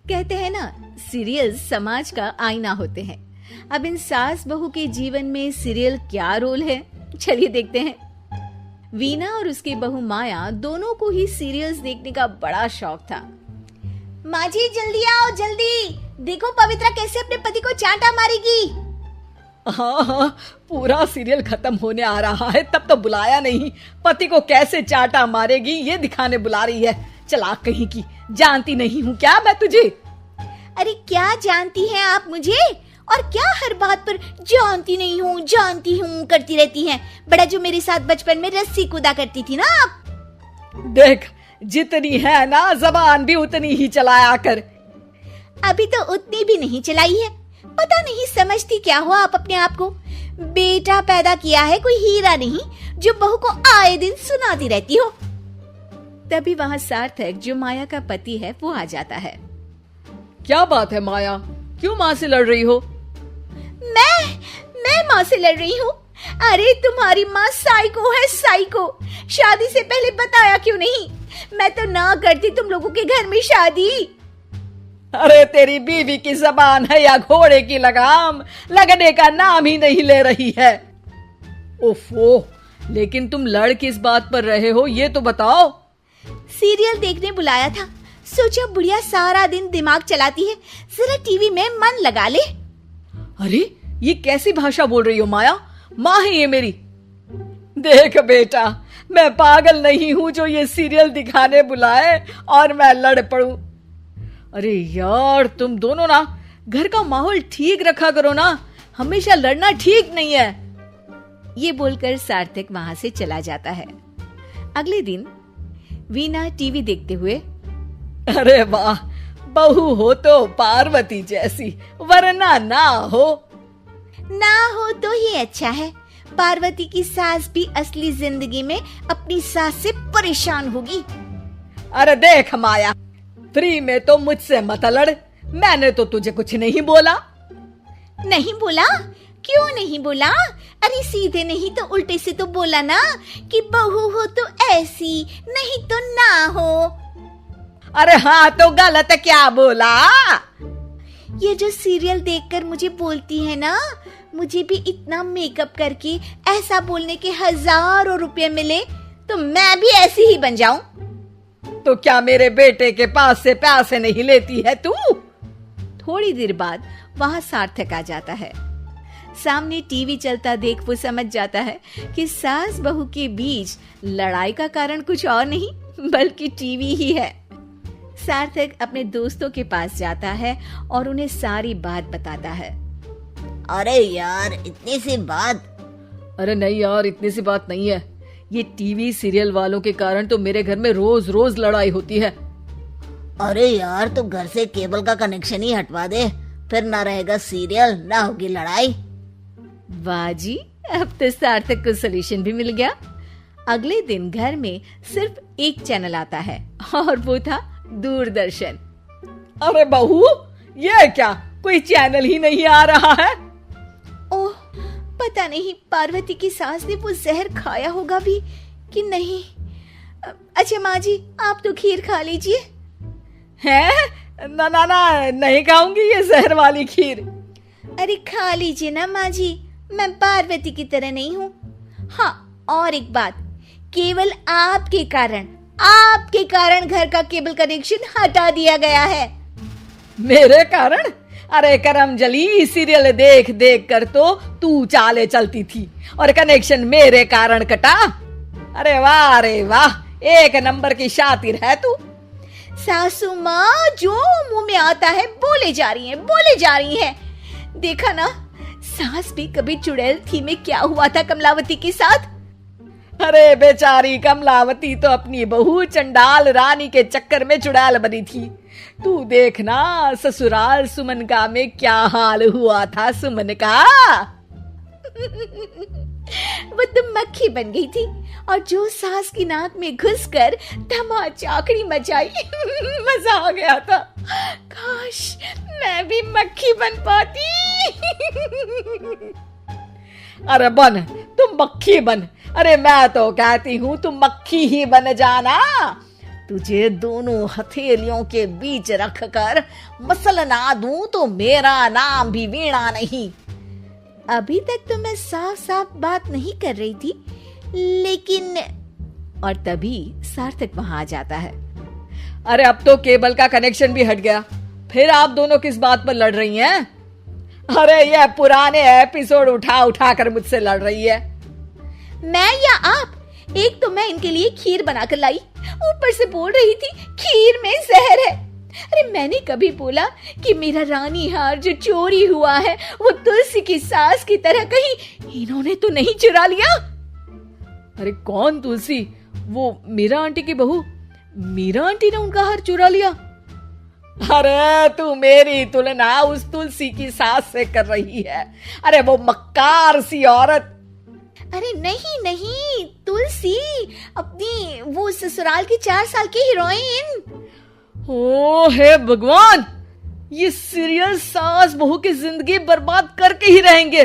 कहते हैं ना, सीरियल समाज का आईना होते हैं। अब इन सास बहू के जीवन में सीरियल क्या रोल है, चलिए देखते हैं। वीना और उसकी बहू माया दोनों को ही सीरियल्स देखने का बड़ा शौक था। माँ जी जल्दी आओ, जल्दी देखो पवित्रा कैसे अपने पति को चांटा मारेगी। हाँ, पूरा सीरियल खत्म होने आ रहा है, तब तो बुलाया नहीं। पति को कैसे चांटा मारेगी ये दिखाने बुला रही है। चलाक कहीं की, जानती नहीं हूँ क्या मैं तुझे? अरे क्या जानती हैं आप मुझे, और क्या हर बात पर जानती हूँ करती रहती हैं। बड़ा जो मेरे साथ बचपन में रस्सी कूदा करती थी ना आप। देख, जितनी है ना जबान भी उतनी ही चलाया कर। अभी तो उतनी भी नहीं चलाई है। पता नहीं समझती क्या हो आप अपने आप को। बेटा पैदा किया है कोई हीरा नहीं जो बहू को आए दिन सुनाती रहती हो। तभी वहाँ सार्थक, जो माया का पति है, वो आ जाता है। क्या बात है माया, क्यों माँ से लड़ रही हो? मैं माँ से लड़ रही हूँ? अरे तुम्हारी माँ साइको है, साइको। शादी से पहले बताया क्यों नहीं? मैं तो ना करती तुम लोगों के घर में शादी। अरे तेरी बीवी की जबान है या घोड़े की लगाम, लगने का नाम ही नहीं ले रही है। ओफो, लेकिन तुम लड़ किस बात पर रहे हो ये तो बताओ। सीरियल देखने बुलाया था, सोचा बुढ़िया सारा दिन दिमाग चलाती है, जरा टीवी में मन लगा ले। अरे ये कैसी भाषा बोल रही हो माया? माँ है ये मेरी। देख बेटा, मैं पागल नहीं हूं जो ये सीरियल दिखाने बुलाए और मैं लड़ पड़ूं। अरे यार, तुम दोनों ना घर का माहौल ठीक रखा करो ना, हमेशा लड़ना ठीक नहीं है। ये बोलकर सार्थक वहां से चला जाता है। अगले दिन वीना टीवी देखते हुए, अरे वाह, बहू हो तो पार्वती जैसी, वरना ना हो तो ही अच्छा है। पार्वती की सास भी असली जिंदगी में अपनी सास से परेशान होगी। अरे देख माया, फ्री में तो मुझसे मत लड़। मैंने तो तुझे कुछ नहीं बोला। नहीं बोला? क्यों नहीं बोला? अरे सीधे नहीं तो उल्टे से तो बोला ना कि बहू हो तो ऐसी, नहीं तो ना हो। अरे हाँ, तो गलत क्या बोला? ये जो सीरियल देखकर मुझे बोलती है ना, मुझे भी इतना मेकअप करके ऐसा बोलने के हजारों रुपए मिले तो मैं भी ऐसी ही बन जाऊं। तो क्या मेरे बेटे के पास से पैसे नहीं लेती है तू? थोड़ी देर बाद वहां सार्थक आ जाता है। सामने टीवी चलता देख वो समझ जाता है कि सास बहू के बीच लड़ाई का कारण कुछ और नहीं बल्कि टीवी ही है। सार्थक अपने दोस्तों के पास जाता है और उन्हें सारी बात बताता है। अरे यार, इतनी सी बात? अरे नहीं यार, इतनी सी बात नहीं है। ये टीवी सीरियल वालों के कारण तो मेरे घर में रोज रोज लड़ाई होती है। अरे यार, तो घर से केबल का कनेक्शन ही हटवा दे, फिर ना रहेगा सीरियल ना होगी लड़ाई। वाह जी, अब तो सार्थक को सोल्यूशन भी मिल गया। अगले दिन घर में सिर्फ एक चैनल आता है और वो था दूरदर्शन। अरे बहू, ये क्या, कोई चैनल ही नहीं आ रहा है? ओह, पता नहीं पार्वती की सास ने वो जहर खाया होगा भी कि नहीं। अच्छा माँ जी, आप तो खीर खा लीजिए। हैं? ना ना ना, नहीं खाऊंगी ये जहर वाली खीर। अरे खा लीजिए ना माँ जी, मैं पार्वती की तरह नहीं हूँ। हाँ, और एक बात, केवल आपके कारण घर का केबल कनेक्शन हटा दिया गया है। मेरे कारण? अरे करमजली, सीरियल देख देख कर तो तू चाले चलती थी और कनेक्शन मेरे कारण कटा। अरे वाह, एक नंबर की शातिर है तू। सासू माँ जो मुंह में आता है बोले जा रही हैं। देखा ना, सास भी कभी चुड़ैल थी में क्या हुआ था कमलावती के साथ। अरे बेचारी कमलावती तो अपनी बहू चंडाल रानी के चक्कर में चुड़ैल बनी थी। तू देखना ससुराल सुमन का में क्या हाल हुआ था सुमन का। वो तो मक्खी बन गई थी और जो सास की नाक में घुसकर धमाचाकड़ी मचाई मजा आ गया था। काश मैं भी मक्खी बन पाती। अरे बन, तुम मक्खी बन। अरे मैं तो कहती हूँ तुम मक्खी ही बन जाना। तुझे दोनों हथेलियों के बीच रखकर मसलना दूं तो मेरा नाम भी वीणा नहीं। अभी तक तो मैं साफ साफ बात नहीं कर रही थी, लेकिन और तभी सार्थक वहां आ जाता है। अरे अब तो केबल का कनेक्शन भी हट गया, फिर आप दोनों किस बात पर लड़ रही हैं? अरे ये पुराने एपिसोड उठा उठा कर मुझसे लड़ रही है। मैं या आप? एक तो मैं इनके लिए खीर बनाकर लाई, ऊपर से बोल रही थी खीर में जहर है। अरे मैंने कभी बोला कि मेरा रानी हार जो चोरी हुआ है वो तुलसी की सास की तरह कहीं इन्होंने तो नहीं चुरा लिया? अरे कौन तुलसी? वो मीरा आंटी की बहू। मीरा आंटी ने उनका हार चुरा लिया? अरे तू मेरी तुलना उस तुलसी की सास से कर रही है। अरे वो मक्कार सी औरत। अरे नहीं नहीं, तुलसी अपनी वो ससुराल की 4 साल की हीरोइन। ओ हे भगवान, ये सीरियल सास बहू की जिंदगी बर्बाद करके ही रहेंगे।